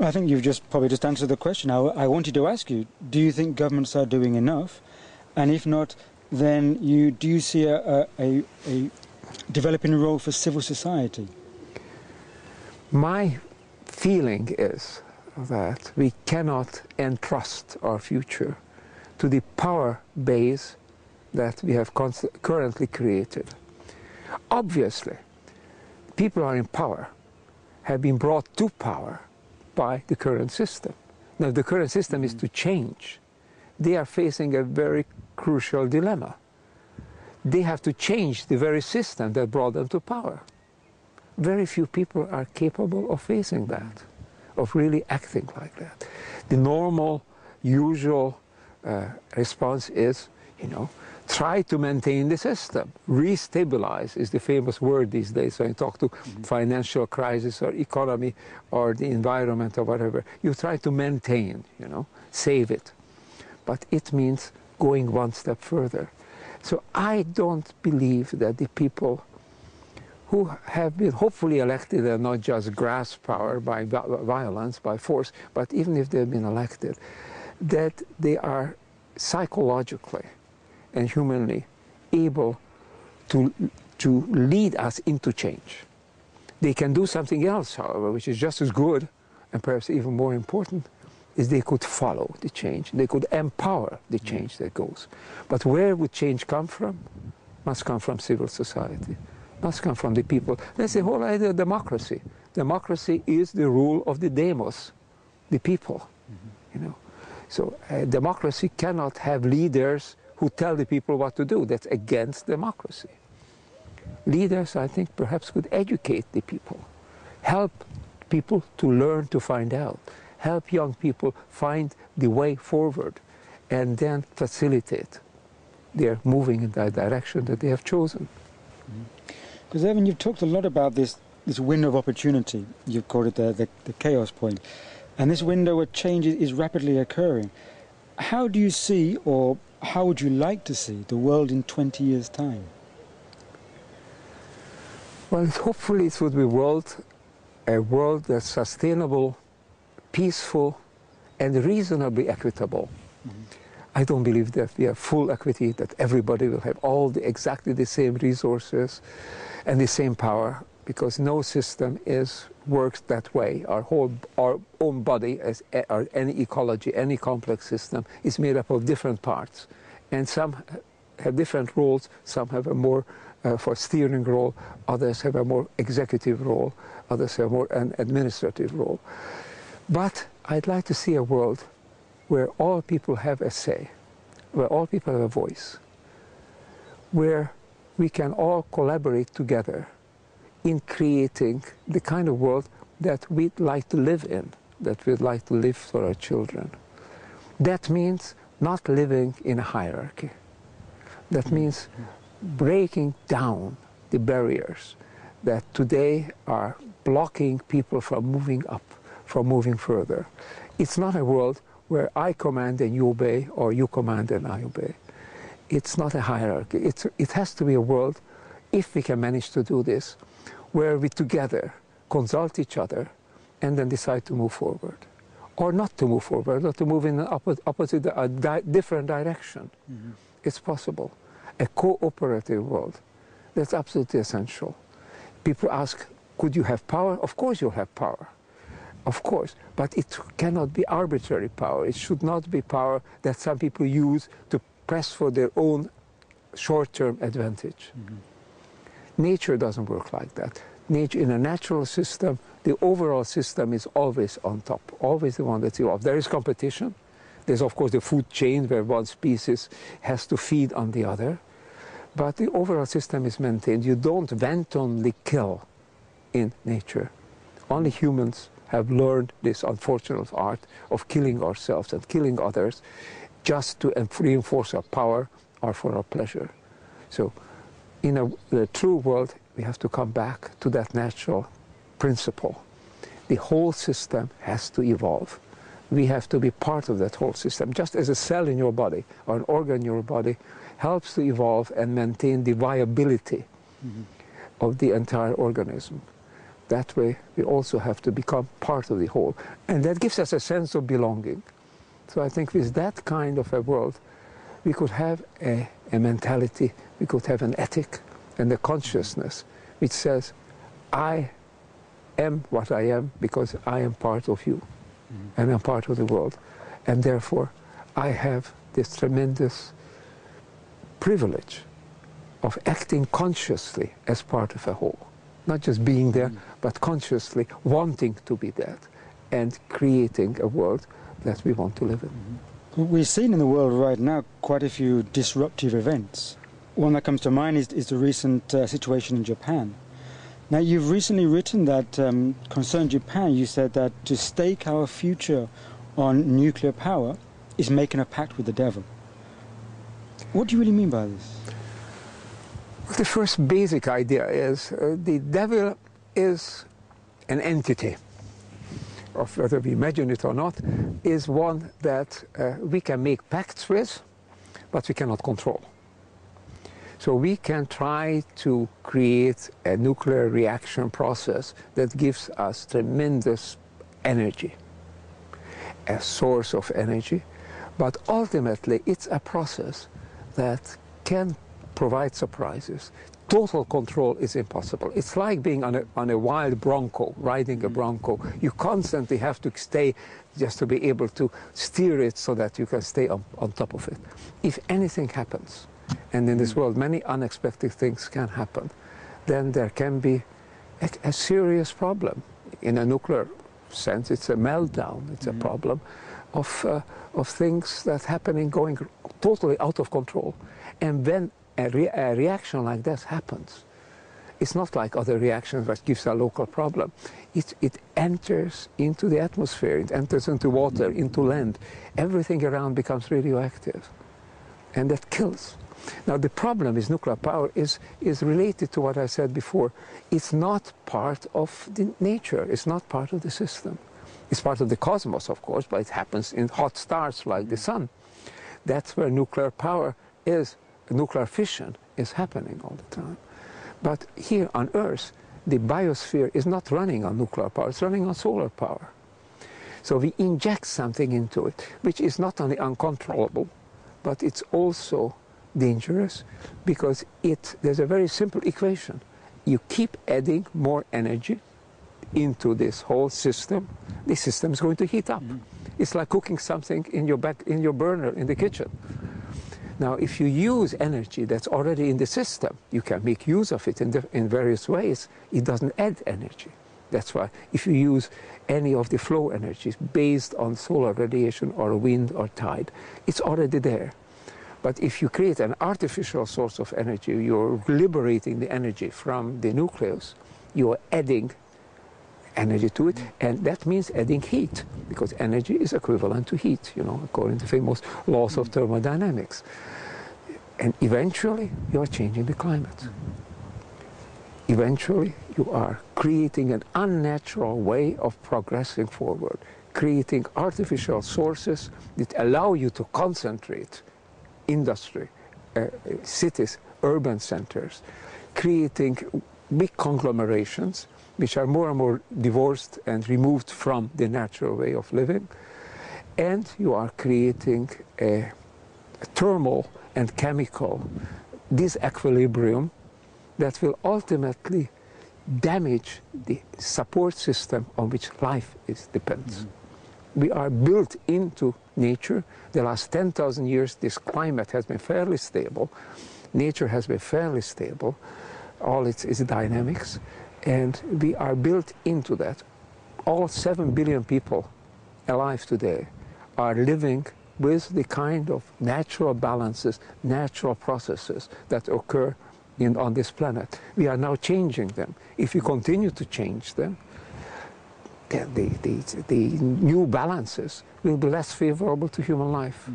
I think you've probably just answered the question. I wanted to ask you, do you think governments are doing enough? And if not, then do you see a developing role for civil society? My feeling is that we cannot entrust our future to the power base that we have currently created. Obviously, people who are in power have been brought to power by the current system. Now, if the current system is to change, they are facing a very crucial dilemma. They have to change the very system that brought them to power. Very few people are capable of facing that, of really acting like that. The normal, usual response is, try to maintain the system. Restabilize is the famous word these days when you talk to financial crisis or economy or the environment or whatever. You try to maintain, save it. But it means going one step further. So I don't believe that the people who have been hopefully elected and not just grasp power by violence, by force, but even if they've been elected, that they are psychologically and humanly able to lead us into change. They can do something else, however, which is just as good and perhaps even more important, is they could follow the change. They could empower the change that goes. But where would change come from? Must come from civil society. Must come from the people. That's the whole idea of democracy. Democracy is the rule of the demos, the people. So democracy cannot have leaders who tell the people what to do. That's against democracy. Leaders, I think, perhaps could educate the people, help people to learn to find out, help young people find the way forward, and then facilitate their moving in that direction that they have chosen. Because Ervin, you've talked a lot about this window of opportunity. You've called it the chaos point. And this window where change is rapidly occurring. How do you see, or how would you like to see, the world in 20 years' time? Well, hopefully it would be a world that's sustainable, peaceful, and reasonably equitable. I don't believe that we have full equity, that everybody will have exactly the same resources and the same power, because no system works that way. Our own body, or any ecology, any complex system, is made up of different parts. And some have different roles, some have a more for steering role, others have a more executive role, others have more an administrative role. But I'd like to see a world where all people have a say, where all people have a voice, where we can all collaborate together in creating the kind of world that we'd like to live in, that we'd like to live for our children. That means not living in a hierarchy. That means breaking down the barriers that today are blocking people from moving up, from moving further. It's not a world where I command and you obey, or you command and I obey. It's not a hierarchy. It has to be a world, if we can manage to do this, where we together consult each other and then decide to move forward. Or not to move forward, or to move in an different direction. It's possible. A cooperative world, that's absolutely essential. People ask, could you have power? Of course you'll have power. Of course, but it cannot be arbitrary power. It should not be power that some people use to press for their own short-term advantage. Nature doesn't work like that. Nature, in a natural system, the overall system is always on top, always the one that's evolved. There is competition. There's, of course, the food chain where one species has to feed on the other. But the overall system is maintained. You don't wantonly kill in nature. Only humans have learned this unfortunate art of killing ourselves and killing others just to reinforce our power or for our pleasure. So in a true world, we have to come back to that natural principle. The whole system has to evolve. We have to be part of that whole system. Just as a cell in your body or an organ in your body helps to evolve and maintain the viability of the entire organism. That way, we also have to become part of the whole. And that gives us a sense of belonging. So I think with that kind of a world, we could have a mentality, we could have an ethic and a consciousness which says, I am what I am because I am part of you, and I'm part of the world. And therefore, I have this tremendous privilege of acting consciously as part of a whole. Not just being there, but consciously wanting to be that and creating a world that we want to live in. We've seen in the world right now quite a few disruptive events. One that comes to mind is the recent situation in Japan. Now, you've recently written that concerning Japan, you said that to stake our future on nuclear power is making a pact with the devil. What do you really mean by this? The first basic idea is the devil is an entity, of whether we imagine it or not, is one that we can make pacts with, but we cannot control. So we can try to create a nuclear reaction process that gives us tremendous energy, a source of energy, but ultimately it's a process that can provide surprises. Total control is impossible. It's like being on a wild bronco, riding a bronco. You constantly have to stay just to be able to steer it so that you can stay on top of it. If anything happens, and in this world many unexpected things can happen, then there can be a serious problem. In a nuclear sense, it's a meltdown, it's a problem of things that happening going totally out of control. And when a reaction like that happens, it's not like other reactions that gives a local problem. It enters into the atmosphere, it enters into water, into land. Everything around becomes radioactive, and that kills. Now the problem with nuclear power is related to what I said before. It's not part of the nature, it's not part of the system. It's part of the cosmos, of course, but it happens in hot stars like the sun. That's where nuclear power is. Nuclear fission is happening all the time. But here on Earth, the biosphere is not running on nuclear power, it's running on solar power. So we inject something into it, which is not only uncontrollable, but it's also dangerous because there's a very simple equation. You keep adding more energy into this whole system, the system is going to heat up. It's like cooking something in your burner in the kitchen. Now, if you use energy that's already in the system, you can make use of it in various ways. It doesn't add energy. That's why if you use any of the flow energies based on solar radiation or wind or tide, it's already there. But if you create an artificial source of energy, you're liberating the energy from the nucleus, you're adding energy to it, and that means adding heat, because energy is equivalent to heat, according to famous laws of thermodynamics. And eventually, you are changing the climate. Eventually, you are creating an unnatural way of progressing forward, creating artificial sources that allow you to concentrate industry, cities, urban centers, creating big conglomerations which are more and more divorced and removed from the natural way of living. And you are creating a thermal and chemical disequilibrium that will ultimately damage the support system on which life depends. We are built into nature. The last 10,000 years, this climate has been fairly stable. Nature has been fairly stable, all its dynamics, and we are built into that. All 7 billion people alive today are living with the kind of natural balances, natural processes that occur on this planet. We are now changing them. If we continue to change them, then the new balances will be less favorable to human life.